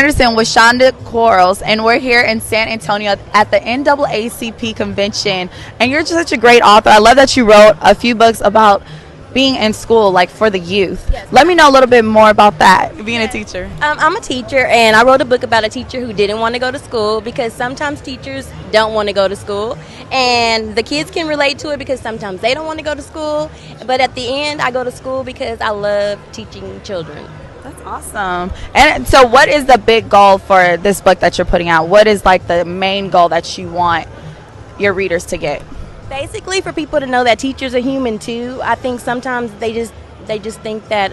Anderson with Shonda Quarles, and we're here in San Antonio at the NAACP convention. And you're just such a great author. I love that you wrote a few books about being in school, like for the youth. Yes. Let me know a little bit more about that, being a teacher. I'm a teacher, and I wrote a book about a teacher who didn't want to go to school because sometimes teachers don't want to go to school, and the kids can relate to it because sometimes they don't want to go to school. But at the end, I go to school because I love teaching children. That's awesome. And so what is the big goal for this book that you're putting out? What is like the main goal that you want your readers to get? Basically, for people to know that teachers are human too. I think sometimes they just think that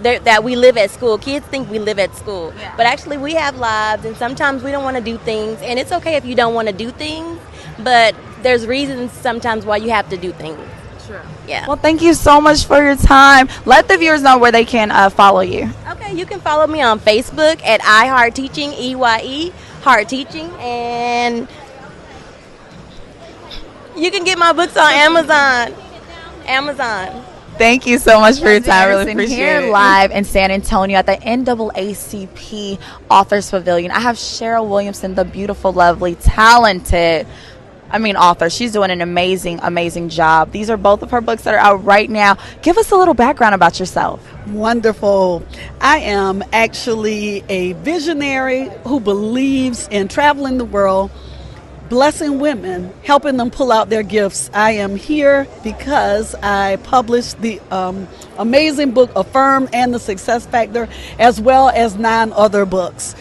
that we live at school. Kids think we live at school, but actually we have lives, and sometimes we don't want to do things. And it's okay if you don't want to do things, but there's reasons sometimes why you have to do things. Sure. Yeah. Well, thank you so much for your time. Let the viewers know where they can follow you. Okay, you can follow me on Facebook at iHeartTeaching, EYE Heart Teaching, and you can get my books on Amazon. Thank you so much for your time. I really appreciate it. Here live in San Antonio at the NAACP Authors Pavilion, I have Cheryl Williamson, the beautiful, lovely, talented author. She's doing an amazing job. These are both of her books that are out right now. Give us a little background about yourself. Wonderful. I am actually a visionary who believes in traveling the world, blessing women, helping them pull out their gifts. I am here because I published the amazing book Affirm and the Success Factor, as well as 9 other books.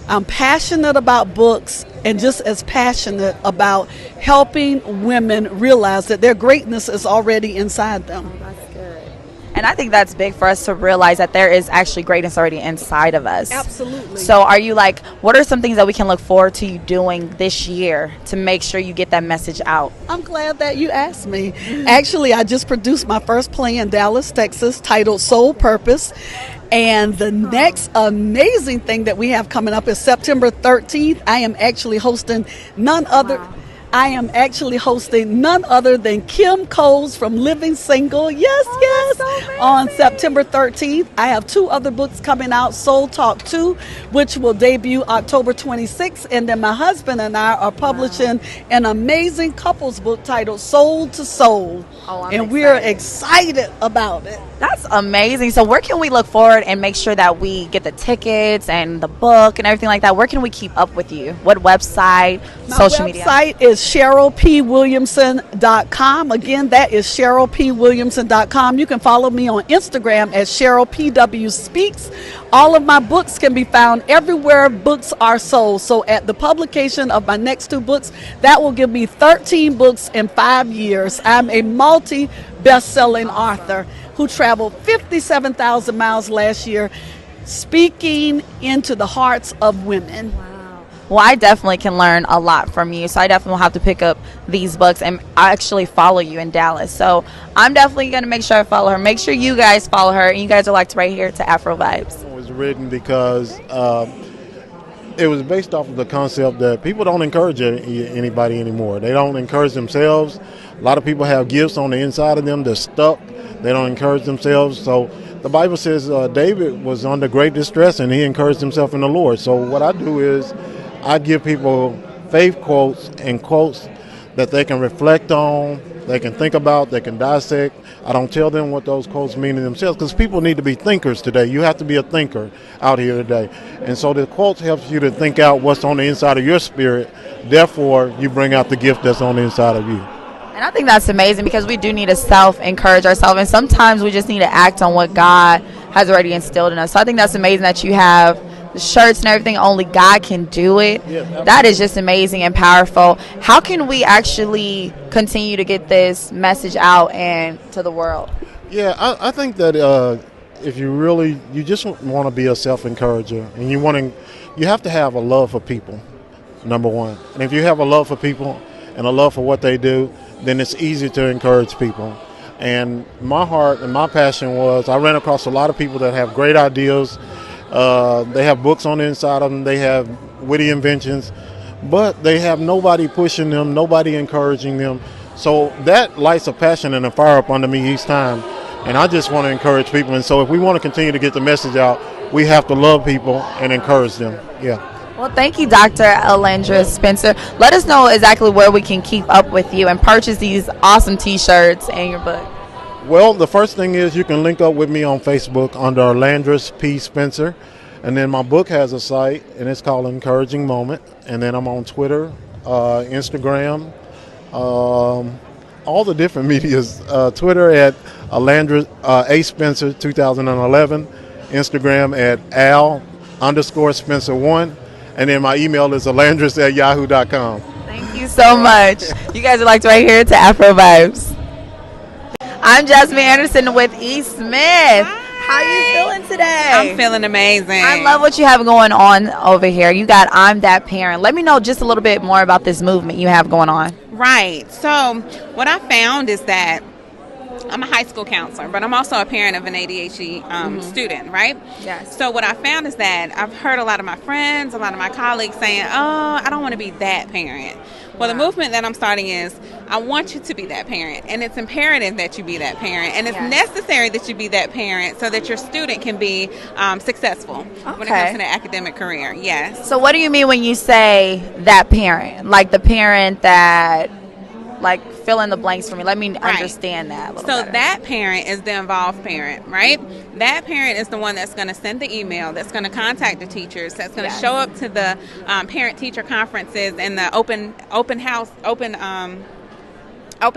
I'm passionate about books and just as passionate about helping women realize that their greatness is already inside them. Oh, that's good. And I think that's big for us to realize that there is actually greatness already inside of us. Absolutely. So are you what are some things that we can look forward to you doing this year to make sure you get that message out? I'm glad that you asked me. Actually, I just produced my first play in Dallas, Texas, titled Soul Purpose. And the next amazing thing that we have coming up is September 13th. I am actually hosting none other than Kim Coles from Living Single. Yes. On September 13th. I have 2 other books coming out, Soul Talk 2, which will debut October 26th. And then my husband and I are publishing an amazing couples book titled Soul to Soul. And we're excited about it. That's amazing. So where can we look forward and make sure that we get the tickets and the book and everything like that? Where can we keep up with you? What website, social media? My website is CherylPWilliamson.com. Again, that is CherylPWilliamson.com. You can follow me on Instagram at CherylPWSpeaks. All of my books can be found everywhere books are sold. So at the publication of my next 2 books, that will give me 13 books in 5 years. I'm a multi-best-selling author who traveled 57,000 miles last year speaking into the hearts of women. Well, I definitely can learn a lot from you, so I definitely will have to pick up these books, and I actually follow you in Dallas, so I'm definitely going to make sure I follow her. Make sure you guys follow her, and you guys are right here to Afrovibes. It was written because it was based off of the concept that people don't encourage anybody anymore. They don't encourage themselves. A lot of people have gifts on the inside of them. They're stuck. They don't encourage themselves. So the Bible says David was under great distress, and he encouraged himself in the Lord. So what I do is I give people faith quotes and quotes that they can reflect on, they can think about, they can dissect. I don't tell them what those quotes mean to themselves because people need to be thinkers today. You have to be a thinker out here today. And so the quotes helps you to think out what's on the inside of your spirit. Therefore, you bring out the gift that's on the inside of you. And I think that's amazing because we do need to self-encourage ourselves, and sometimes we just need to act on what God has already instilled in us. So I think that's amazing that you have the shirts and everything. Only God can do it. Yes, that is just amazing and powerful. How can we actually continue to get this message out and to the world? Yeah, I think that if you just want to be a self-encourager, and you have to have a love for people, number one. And if you have a love for people and a love for what they do, then it's easy to encourage people. And my heart and my passion was, I ran across a lot of people that have great ideas. They have books on the inside of them. They have witty inventions, but they have nobody pushing them, nobody encouraging them. So that lights a passion and a fire up under me each time. And I just want to encourage people. And so if we want to continue to get the message out, we have to love people and encourage them. Yeah. Well, thank you, Dr. Alendra Spencer. Let us know exactly where we can keep up with you and purchase these awesome T-shirts and your book. Well, the first thing is you can link up with me on Facebook under Alandris P. Spencer. And then my book has a site, and it's called Encouraging Moment. And then I'm on Twitter, Instagram, all the different medias. Twitter at Alandris A. Spencer 2011. Instagram at Al_Spencer1. And then my email is alandris@yahoo.com. Thank you so much. You guys are like right here to Afrovibes. I'm Jasmine Anderson with E. Smith. How you feeling today? I'm feeling amazing. I love what you have going on over here. You got I'm That Parent. Let me know just a little bit more about this movement you have going on. Right. So what I found is that I'm a high school counselor, but I'm also a parent of an ADHD student, right? Yes. So what I found is that I've heard a lot of my friends, a lot of my colleagues saying, oh, I don't want to be that parent. Well, the movement that I'm starting is I want you to be that parent, and it's imperative that you be that parent, and it's necessary that you be that parent so that your student can be successful when it comes to their academic career. Yes. So what do you mean when you say that parent? Like the parent that, like, fill in the blanks for me. Let me understand that a little better. That parent is the involved parent, right? That parent is the one that's going to send the email, that's going to contact the teachers, that's going to show up to the parent-teacher conferences and the open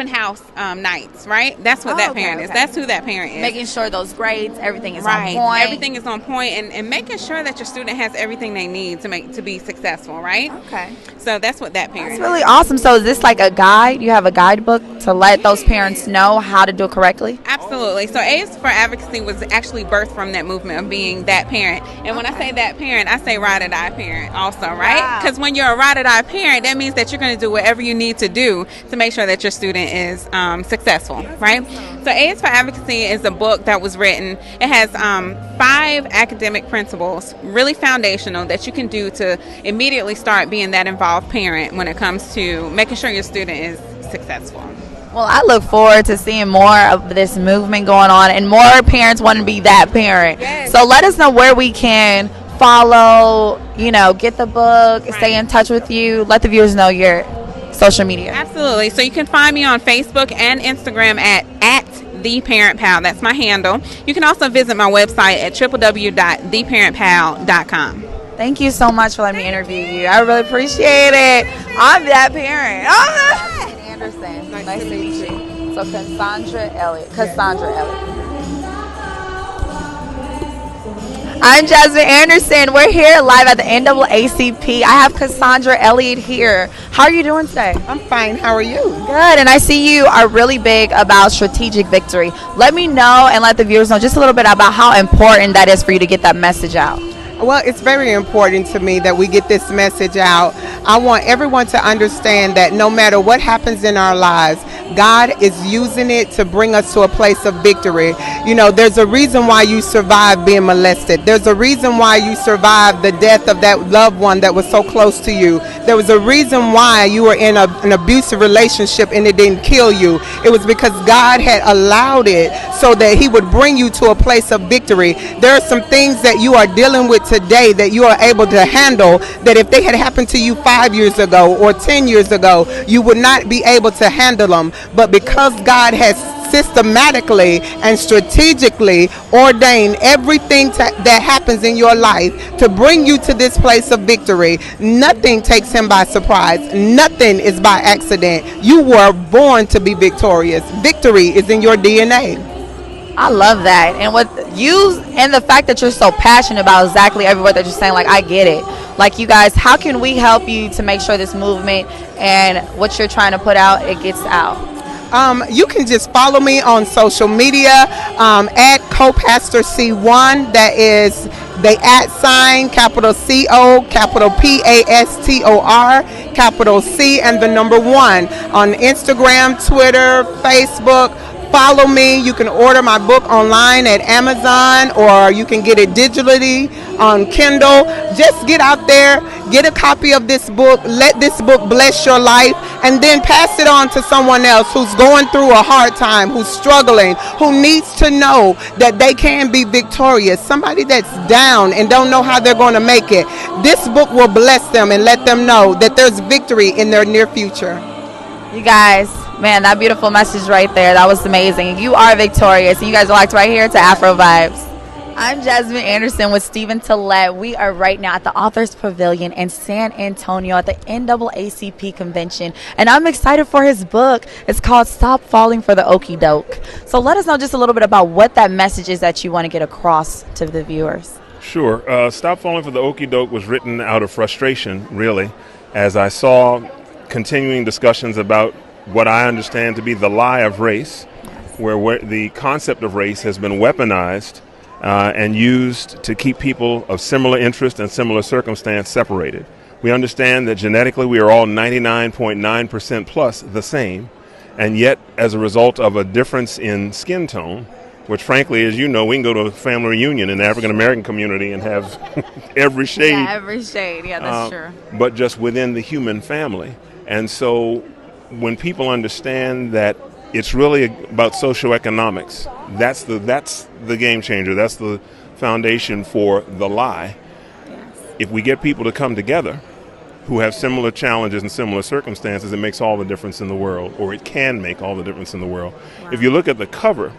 house nights, right? That's what that parent is. That's who that parent is. Making sure those grades, everything is on point. Everything is on point, and making sure that your student has everything they need to be successful, right? Okay. So that's what that parent is. That's really awesome. So is this like a guide? You have a guidebook to let those parents know how to do it correctly? Absolutely. So A's for Advocacy was actually birthed from that movement of being that parent. And when I say that parent, I say ride or die parent also, right? Because when you're a ride or die parent, that means that you're going to do whatever you need to do to make sure that your student is successful, right? So A's for Advocacy is a book that was written. It has 5 academic principles, really foundational, that you can do to immediately start being that involved parent when it comes to making sure your student is successful. Well, I look forward to seeing more of this movement going on and more parents want to be that parent. Yes. So let us know where we can follow, get the book, stay in touch with you, let the viewers know your social media. Absolutely. So you can find me on Facebook and Instagram at The Parent Pal. That's my handle. You can also visit my website at www.theparentpal.com. Thank you so much for letting me interview you. I really appreciate it. I'm that parent. Anderson. Nice to meet you. So Cassandra Elliott. I'm Jasmine Anderson. We're here live at the NAACP. I have Cassandra Elliott here. How are you doing today? I'm fine. How are you? Good. And I see you are really big about strategic victory. Let me know and let the viewers know just a little bit about how important that is for you to get that message out. Well, it's very important to me that we get this message out. I want everyone to understand that no matter what happens in our lives, God is using it to bring us to a place of victory. There's a reason why you survived being molested. There's a reason why you survived the death of that loved one that was so close to you. There was a reason why you were in an abusive relationship and it didn't kill you. It was because God had allowed it so that He would bring you to a place of victory. There are some things that you are dealing with today that you are able to handle that if they had happened to you 5 years ago or 10 years ago, you would not be able to handle them. But because God has systematically and strategically ordained everything that happens in your life to bring you to this place of victory, nothing takes Him by surprise. Nothing is by accident. You were born to be victorious. Victory is in your DNA. I love that. And what you and the fact that you're so passionate about exactly every word that you're saying, like, I get it. Like, you guys, how can we help you to make sure this movement and what you're trying to put out, it gets out? You can just follow me on social media at co-pastor C1. That is the @ capital CO, capital PASTOR, capital C, and the number 1 on Instagram, Twitter, Facebook, follow me. You can order my book online at Amazon, or you can get it digitally on Kindle. Just get out there, get a copy of this book, let this book bless your life, and then pass it on to someone else who's going through a hard time, who's struggling, who needs to know that they can be victorious. Somebody that's down and don't know how they're going to make it. This book will bless them and let them know that there's victory in their near future. You guys, man, that beautiful message right there, that was amazing. You are victorious, and you guys are locked right here to Afro Vibes. I'm Jasmine Anderson with Stephen Tillett. We are right now at the Authors Pavilion in San Antonio at the NAACP convention, and I'm excited for his book. It's called Stop Falling for the Okie Doke. So let us know just a little bit about what that message is that you want to get across to the viewers. Sure. Stop Falling for the Okie Doke was written out of frustration, really, as I saw continuing discussions about what I understand to be the lie of race, where the concept of race has been weaponized and used to keep people of similar interest and similar circumstance separated. We understand that genetically we are all 99.9% plus the same, and yet as a result of a difference in skin tone, which frankly, as you know, we can go to a family reunion in the African American community and have every shade. Yeah, every shade. Yeah, that's true. But just within the human family. And so when people understand that it's really about socioeconomics, that's the game changer. That's the foundation for the lie. Yes. If we get people to come together who have similar challenges and similar circumstances, it makes all the difference in the world, or it can make all the difference in the world. Wow. If you look at the cover,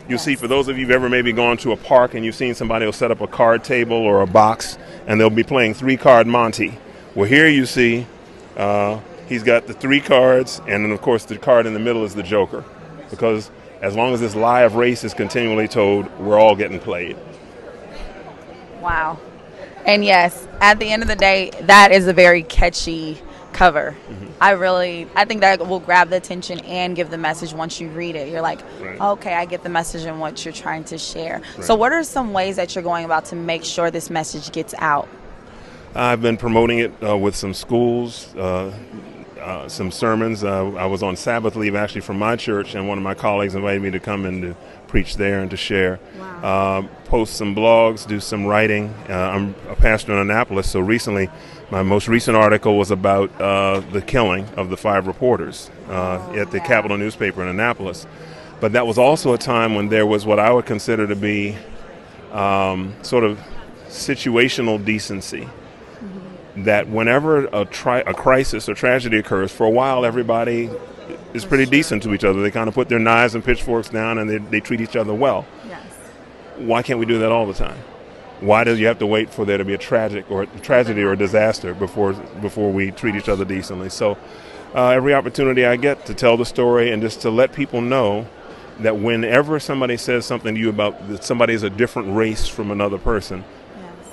you'll see, for those of you who've ever maybe gone to a park and you've seen somebody will set up a card table or a box and they'll be playing 3-card Monte. Well, here you see he's got the 3 cards, and then of course the card in the middle is the Joker, because as long as this lie of race is continually told, we're all getting played. Wow. And yes, at the end of the day, that is a very catchy cover. Mm-hmm. I think that will grab the attention and give the message once you read it. You're like, Right. okay, I get the message and what you're trying to share. Right. So what are some ways that you're going about to make sure this message gets out? I've been promoting it with some schools, some sermons. I was on Sabbath leave actually from my church, and one of my colleagues invited me to come and to preach there and to share. Wow. Post some blogs, do some writing. I'm a pastor in Annapolis, so recently my most recent article was about the killing of the 5 reporters at the Capitol newspaper in Annapolis. But that was also a time when there was what I would consider to be sort of situational decency. That whenever a crisis or tragedy occurs, for a while everybody is pretty decent to each other. They kind of put their knives and pitchforks down and they treat each other well. Yes. Why can't we do that all the time? Why do you have to wait for there to be a tragedy or a disaster before we treat each other decently? So every opportunity I get to tell the story and just to let people know that whenever somebody says something to you about that somebody is a different race from another person,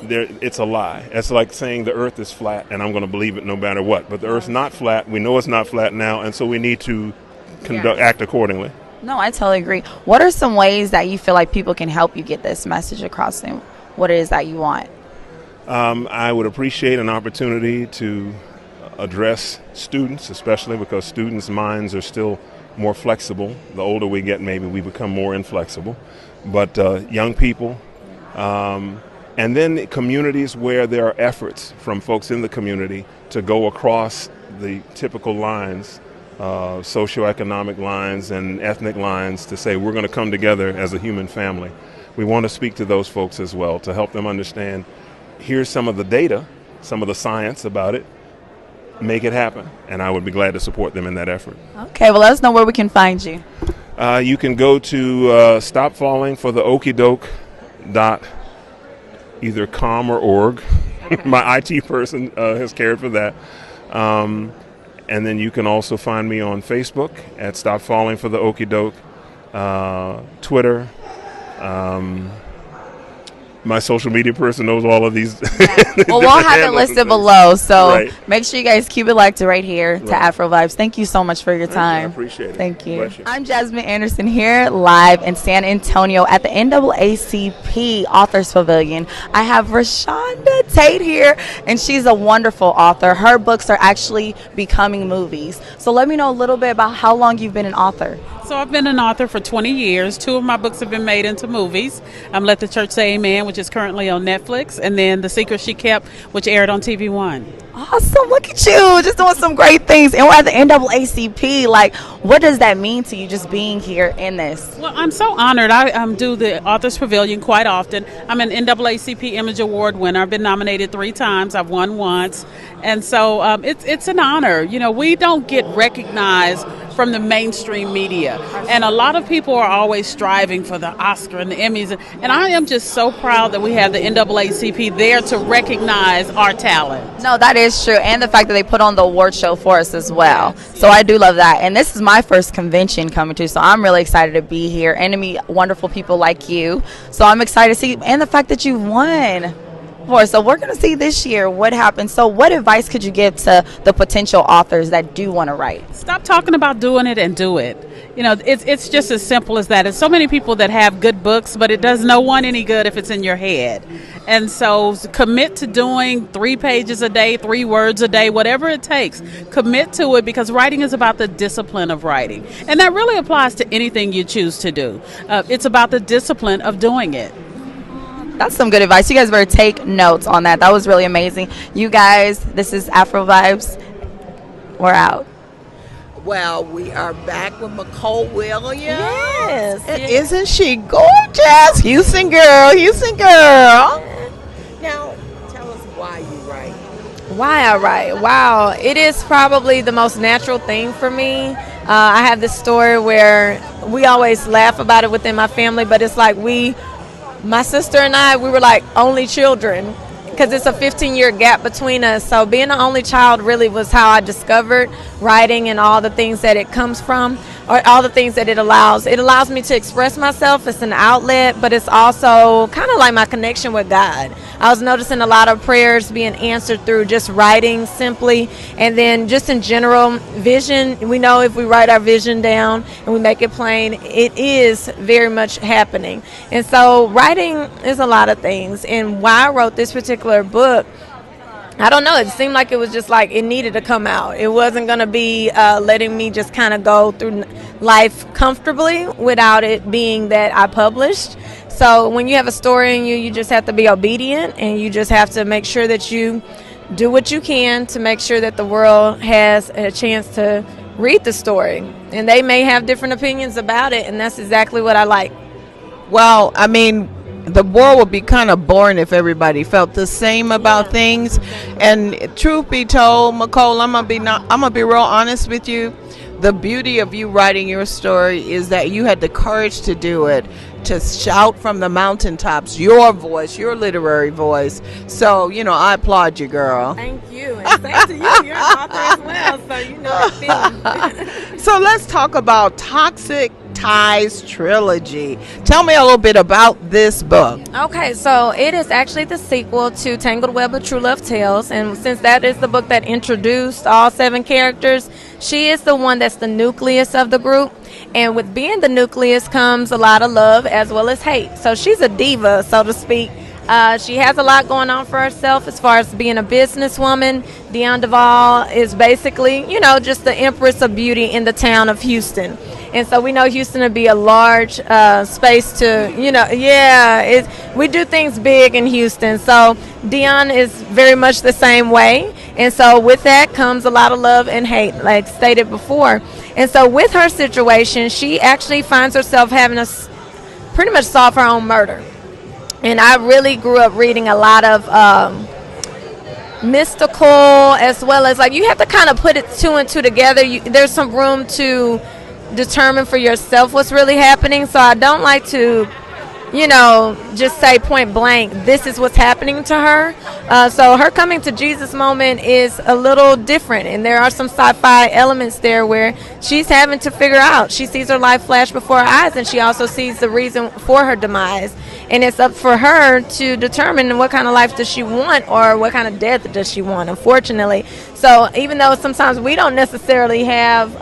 it's a lie. It's like saying the earth is flat and I'm going to believe it no matter what. But the earth's not flat. We know it's not flat now, and so we need to act accordingly. No, I totally agree. What are some ways that you feel like people can help you get this message across and what it is that you want? I would appreciate an opportunity to address students, especially because students' minds are still more flexible. The older we get, maybe we become more inflexible. But young people, and then communities where there are efforts from folks in the community to go across the typical lines, socioeconomic lines and ethnic lines, to say we're going to come together as a human family. We want to speak to those folks as well to help them understand, here's some of the data, some of the science about it, make it happen. And I would be glad to support them in that effort. Okay, well, let us know where we can find you. You can go to stopfallingfortheokiedoke.either com or org. Okay. My IT person has cared for that. And then you can also find me on Facebook at Stop Falling for the Okie Doke, Twitter. My social media person knows all of these. Yeah. Well, we'll have it listed below, so right. Make sure you guys keep it locked right here to Afrovibes. Thank you so much for your time. I appreciate it. Thank you. Bless you. I'm Jasmine Anderson here live in San Antonio at the NAACP Authors Pavilion. I have Rashonda Tate here, and she's a wonderful author. Her books are actually becoming movies. So let me know a little bit about how long you've been an author. So I've been an author for 20 years. 2 of my books have been made into movies. Let the Church Say Amen, which is currently on Netflix, and then The Secret She Kept, which aired on TV One. Awesome. Look at you. Just doing some great things. And we're at the NAACP. Like, what does that mean to you just being here in this? Well, I'm so honored. I do the Authors Pavilion quite often. I'm an NAACP Image Award winner. I've been nominated 3 times. I've won once. And so it's an honor. You know, we don't get recognized from the mainstream media. And a lot of people are always striving for the Oscar and the Emmys. And I am just so proud that we have the NAACP there to recognize our talent. No, that is true. And the fact that they put on the award show for us as well. So I do love that. And this is my first convention coming to, so I'm really excited to be here and to meet wonderful people like you. So I'm excited to see, and the fact that you won. So we're going to see this year what happens. So what advice could you give to the potential authors that do want to write? Stop talking about doing it and do it. You know, it's just as simple as that. There's so many people that have good books, but it does no one any good if it's in your head. And so commit to doing 3 pages a day, 3 words a day, whatever it takes. Commit to it, because writing is about the discipline of writing. And that really applies to anything you choose to do. It's about the discipline of doing it. That's some good advice. You guys better take notes on that. That was really amazing. You guys, this is Afrovibes. We're out. Well, we are back with Nicole Williams. Yes. And isn't she gorgeous? Houston girl, Houston girl. Now, tell us why you write. Why I write? Wow, it is probably the most natural thing for me. I have this story where we always laugh about it within my family, but it's like my sister and I, we were like only children, because it's a 15-year gap between us. So being the only child really was how I discovered writing and all the things that it comes from, or all the things that it allows. It allows me to express myself. It's an outlet, but it's also kind of like my connection with God. I was noticing a lot of prayers being answered through just writing simply, and then just in general, vision. We know if we write our vision down and we make it plain, it is very much happening. And so writing is a lot of things. And why I wrote this particular book, I don't know. It seemed like it was just like it needed to come out. It wasn't going to be letting me just kind of go through life comfortably without it being that I published. So when you have a story in you, you just have to be obedient, and you just have to make sure that you do what you can to make sure that the world has a chance to read the story. And they may have different opinions about it, and that's exactly what I like. Well, I mean, the world would be kind of boring if everybody felt the same about things. And truth be told, Nicole, I'm gonna be real honest with you. The beauty of you writing your story is that you had the courage to do it, to shout from the mountaintops your voice, your literary voice. So, you know, I applaud you, girl. Thank you. And same to you. You're an author as well, so you know that feeling. So let's talk about Toxic Ties Trilogy. Tell me a little bit about this book. Okay, so it is actually the sequel to Tangled Web of True Love Tales, and since that is the book that introduced all 7 characters, she is the one that's the nucleus of the group. And with being the nucleus comes a lot of love as well as hate. So she's a diva, so to speak. She has a lot going on for herself as far as being a businesswoman. Deanne Duvall is basically, you know, just the empress of beauty in the town of Houston. And so we know Houston would be a large space to, you know, we do things big in Houston. So Deanne is very much the same way. And so with that comes a lot of love and hate, like stated before. And so with her situation, she actually finds herself having to pretty much solve her own murder. And I really grew up reading a lot of mystical, as well as, like, you have to kind of put it 2 and 2 together. There's some room to determine for yourself what's really happening. So I don't like to, you know, just say point blank, this is what's happening to her. So her coming to Jesus moment is a little different, and there are some sci-fi elements there where she's having to figure out. She sees her life flash before her eyes, and she also sees the reason for her demise. And it's up for her to determine what kind of life does she want, or what kind of death does she want, unfortunately. So even though sometimes we don't necessarily have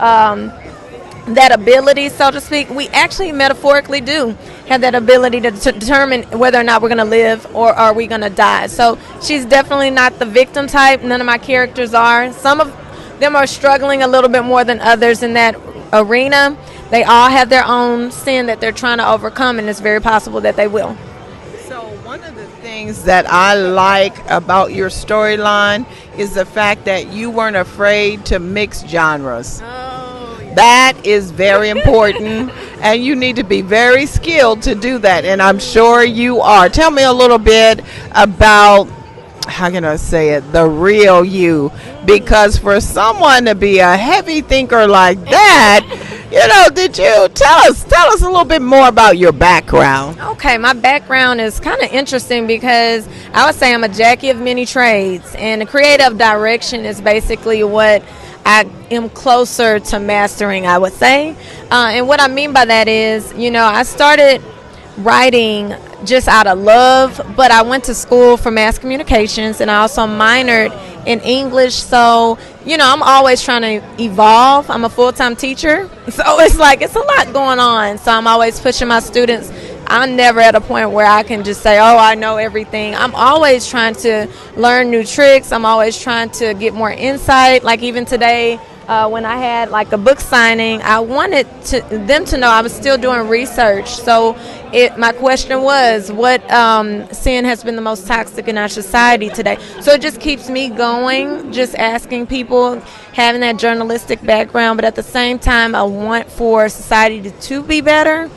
that ability, so to speak, we actually metaphorically do have that ability to determine whether or not we're going to live or are we going to die. So she's definitely not the victim type. None of my characters are. Some of them are struggling a little bit more than others in that arena. they all have their own sin that they're trying to overcome, and it's very possible that they will. So one of the things that I like about your storyline is the fact that you weren't afraid to mix genres. That is very important, and you need to be very skilled to do that, and I'm sure you are. Tell me a little bit about, how can I say it, the real you, because for someone to be a heavy thinker like that, did you tell us a little bit more about your background? Okay, my background is kind of interesting because I would say I'm a Jackie of many trades, and the creative direction is basically what I am closer to mastering, I would say. And what I mean by that is, I started writing just out of love, but I went to school for mass communications, and I also minored in English. So, I'm always trying to evolve. I'm a full-time teacher, so it's a lot going on. So I'm always pushing my students. I'm never at a point where I can just say, oh, I know everything. I'm always trying to learn new tricks. I'm always trying to get more insight. Like even today, when I had a book signing, I wanted them to know I was still doing research. So my question was, what sin has been the most toxic in our society today? So it just keeps me going, just asking people, having that journalistic background, but at the same time, I want for society to be better.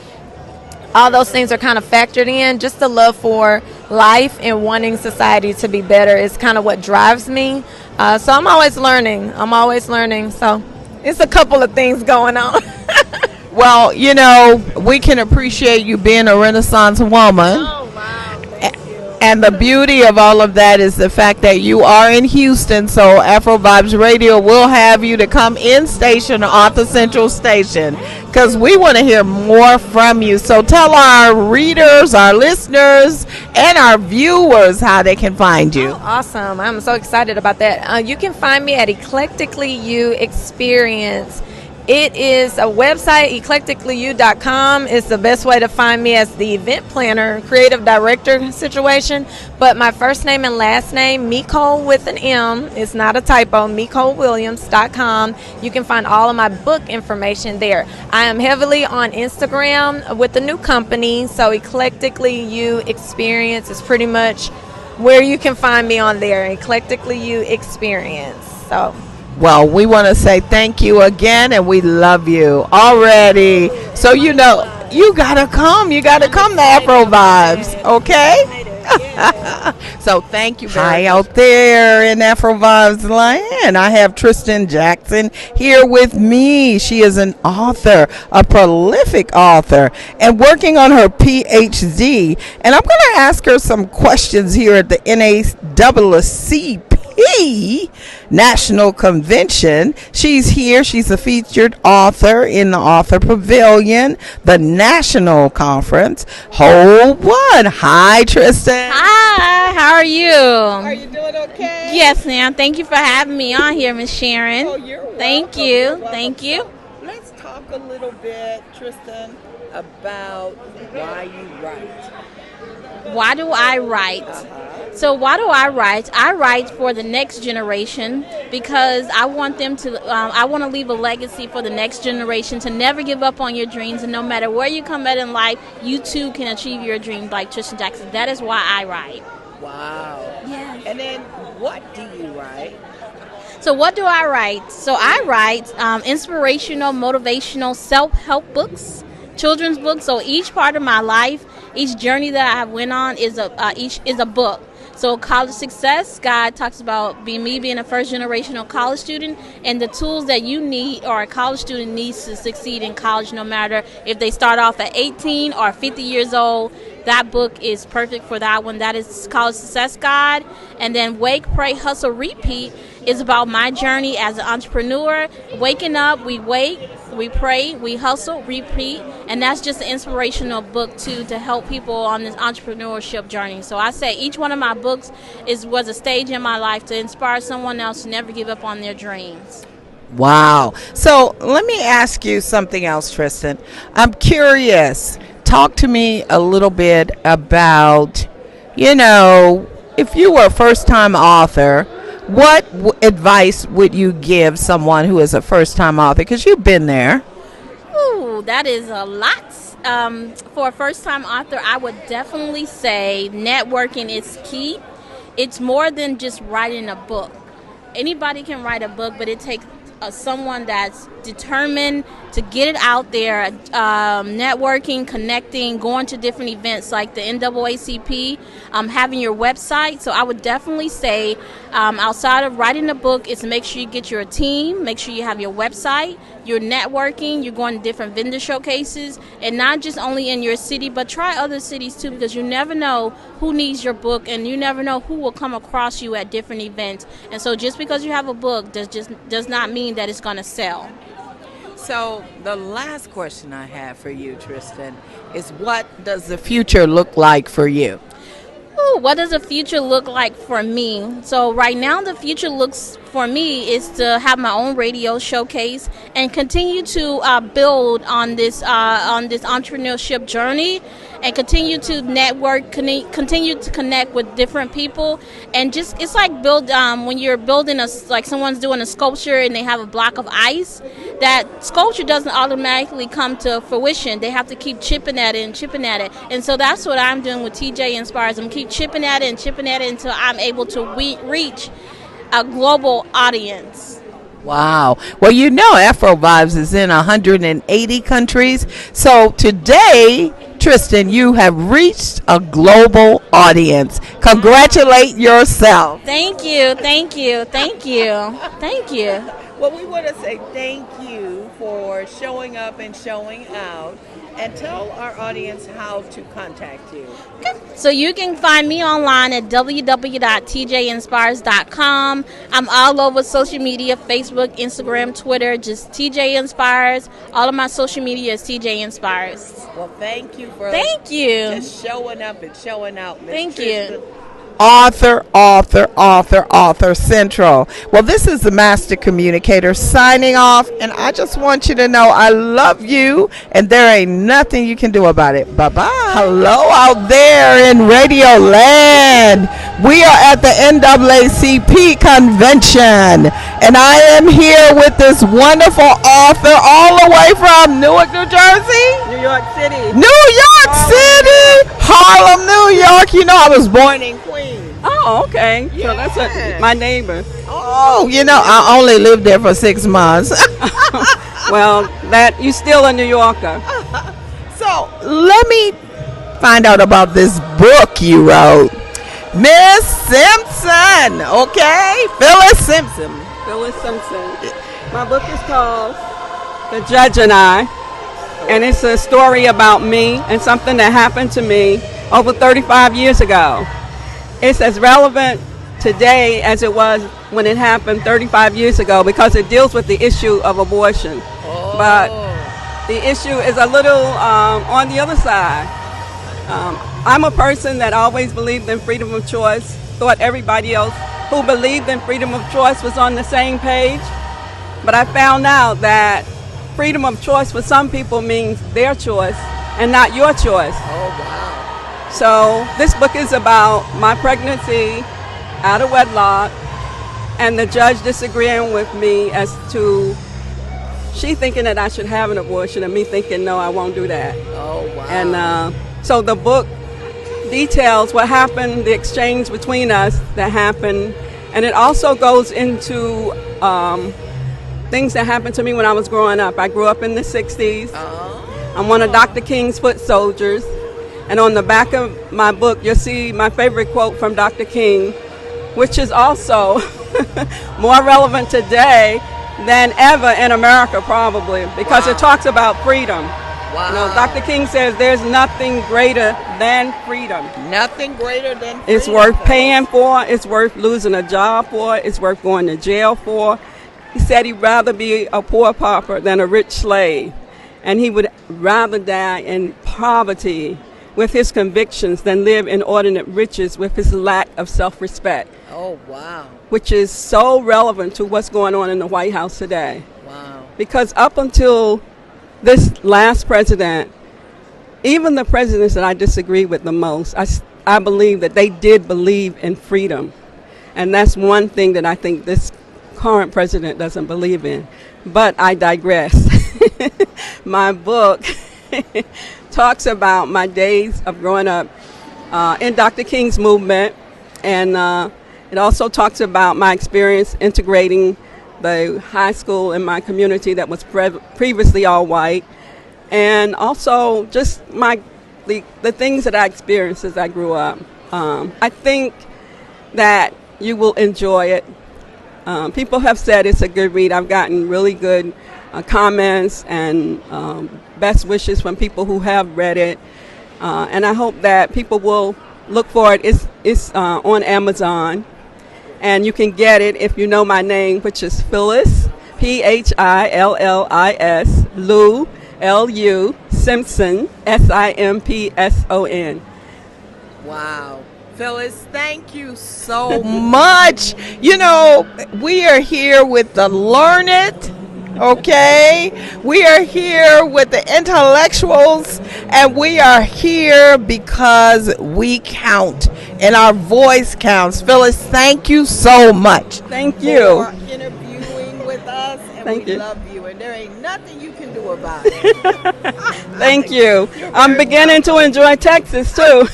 All those things are kind of factored in. Just the love for life and wanting society to be better is kind of what drives me. So I'm always learning. So it's a couple of things going on. Well, we can appreciate you being a Renaissance woman. Oh, wow. Thank you. And the beauty of all of that is the fact that you are in Houston, so Afrovibes Radio will have you to come in station on the Central Station, because we want to hear more from you. So tell our readers, our listeners, and our viewers how they can find you. Oh, awesome. I'm so excited about that. You can find me at Eclectically You Experience. It is a website, eclecticallyyou.com. It's the best way to find me as the event planner, creative director situation. But my first name and last name, Mecole with an M, it's not a typo, MecoleWilliams.com. You can find all of my book information there. I am heavily on Instagram with the new company, so Eclectically You Experience is pretty much where you can find me on there, Eclectically You Experience. So. Well, we want to say thank you again, and we love you already. So, you got to come. You got to come to Afrovibes, okay? So, thank you very much. Hi out there in Afrovibes land. I have Tristan Jackson here with me. She is an author, a prolific author, and working on her PhD. And I'm going to ask her some questions here at the NAACP National Convention. She's here. She's a featured author in the Author Pavilion, the National Conference. Hold one. Hi, Tristan. Hi, how are you? Are you doing okay? Yes, ma'am. Thank you for having me on here, Miss Sharon. Oh, you're welcome. Thank you. Thank you. Let's talk a little bit, Tristan, about why you write. Why do I write? So why do I write? I write for the next generation because I want them to, I want to leave a legacy for the next generation to never give up on your dreams, and no matter where you come at in life, you too can achieve your dreams like Tristan Jackson. That is why I write. Wow. Yeah. And then what do you write? So what do I write? So I write inspirational, motivational, self-help books, children's books. So each part of my life, each journey that I have went on is a book. So College Success Guide talks about being a first generational college student and the tools that you need or a college student needs to succeed in college, no matter if they start off at 18 or 50 years old. That book is perfect for that one. That is College Success Guide. And then Wake, Pray, Hustle, Repeat is about my journey as an entrepreneur. Waking up, we wake, we pray, we hustle, repeat. And that's just an inspirational book, too, to help people on this entrepreneurship journey. So I say each one of my books was a stage in my life to inspire someone else to never give up on their dreams. Wow. So let me ask you something else, Tristan. I'm curious. Talk to me a little bit about, if you were a first-time author, what advice would you give someone who is a first-time author? Because you've been there. Ooh, that is a lot. For a first-time author, I would definitely say networking is key. It's more than just writing a book. Anybody can write a book, but it takes someone that's determined to get it out there, networking, connecting, going to different events like the NAACP, having your website. So I would definitely say outside of writing a book is make sure you get your team, make sure you have your website, you're networking, you're going to different vendor showcases, and not just only in your city, but try other cities too, because you never know who needs your book and you never know who will come across you at different events. And so just because you have a book does not mean that it's going to sell. So the last question I have for you, Tristan, is what does the future look like for you? Ooh, what does the future look like for me? So right now the future looks for me is to have my own radio showcase and continue to build on this entrepreneurship journey and continue to network, continue to connect with different people, and just it's like when you're building like someone's doing a sculpture and they have a block of ice, that sculpture doesn't automatically come to fruition. They have to keep chipping at it, and so that's what I'm doing with TJ Inspires. I'm keep chipping at it until I'm able to reach a global audience. Wow. Well, you know Afrovibes is in 180 countries. So today, Tristan, you have reached a global audience. Congratulate yourself. Thank you. Thank you. Thank you. Thank you. Well, we want to say thank you for showing up and showing out. And tell our audience how to contact you. So you can find me online at www.tjinspires.com. I'm all over social media, Facebook, Instagram, Twitter, just TJ Inspires. All of my social media is TJ Inspires. Well, thank you for just showing up and showing out, Ms. Thank Tristan. you. Author Central. Well, this is the Master Communicator signing off, and I just want you to know I love you, and there ain't nothing you can do about it. Bye-bye. Hello out there in Radio Land. We are at the NAACP convention, and I am here with this wonderful author all the way from Newark, New Jersey? New York City. New York City! Harlem, New York. You know I was born in Queens. Oh, okay. Yeah. So that's my neighbor. Oh, you know, I only lived there for 6 months. Well, you're still a New Yorker. So let me find out about this book you wrote. Miss Simpson, okay? Phyllis Simpson. Phyllis Simpson. My book is called The Judge and I, and it's a story about me and something that happened to me over 35 years ago. It's as relevant today as it was when it happened 35 years ago because it deals with the issue of abortion. Oh. But the issue is a little on the other side. I'm a person that always believed in freedom of choice, thought everybody else who believed in freedom of choice was on the same page. But I found out that freedom of choice for some people means their choice and not your choice. Oh, wow. So this book is about my pregnancy out of wedlock and the judge disagreeing with me as to she thinking that I should have an abortion and me thinking, no, I won't do that. Oh, wow. And so the book details what happened, the exchange between us that happened, and it also goes into things that happened to me when I was growing up. I grew up in the 60s. Oh. I'm one of Dr. King's foot soldiers. And on the back of my book, you'll see my favorite quote from Dr. King, which is also more relevant today than ever in America, probably, because it talks about freedom. Wow. You know, Dr. King says there's nothing greater than freedom. Nothing greater than freedom. It's worth paying for. It's worth losing a job for. It's worth going to jail for. He said he'd rather be a poor pauper than a rich slave. And he would rather die in poverty with his convictions than live in inordinate riches with his lack of self-respect. Oh, wow. Which is so relevant to what's going on in the White House today. Wow. Because up until this last president, even the presidents that I disagree with the most, I believe that they did believe in freedom. And that's one thing that I think this current president doesn't believe in. But I digress. my book talks about my days of growing up in Dr. King's movement, and it also talks about my experience integrating the high school in my community that was previously all white, and also just the things that I experienced as I grew up. I think that you will enjoy it. People have said it's a good read. I've gotten really good comments and best wishes from people who have read it, and I hope that people will look for it. It's on Amazon, and you can get it if you know my name, which is Phyllis, Phillis, Lou, Lu, Simpson, Simpson. Wow. Phyllis, thank you so much. You know, we are here with the learned, okay? We are here with the intellectuals, and we are here because we count, and our voice counts. Phyllis, thank you so much. Thank you. For interviewing with us, and thank we you. love you, and there ain't nothing you can do about it. Thank you. I'm beginning to enjoy Texas, too.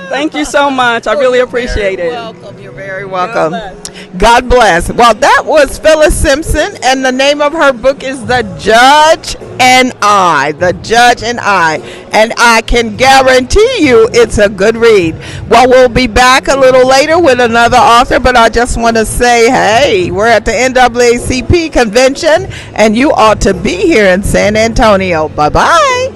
Thank you so much. I really appreciate it. You're very welcome. God bless. Well, that was Phyllis Simpson, and the name of her book is The Judge and I. The Judge and I. And I can guarantee you it's a good read. Well, we'll be back a little later with another author, but I just want to say, hey, we're at the NAACP convention, and you ought to be here in San Antonio. Bye-bye.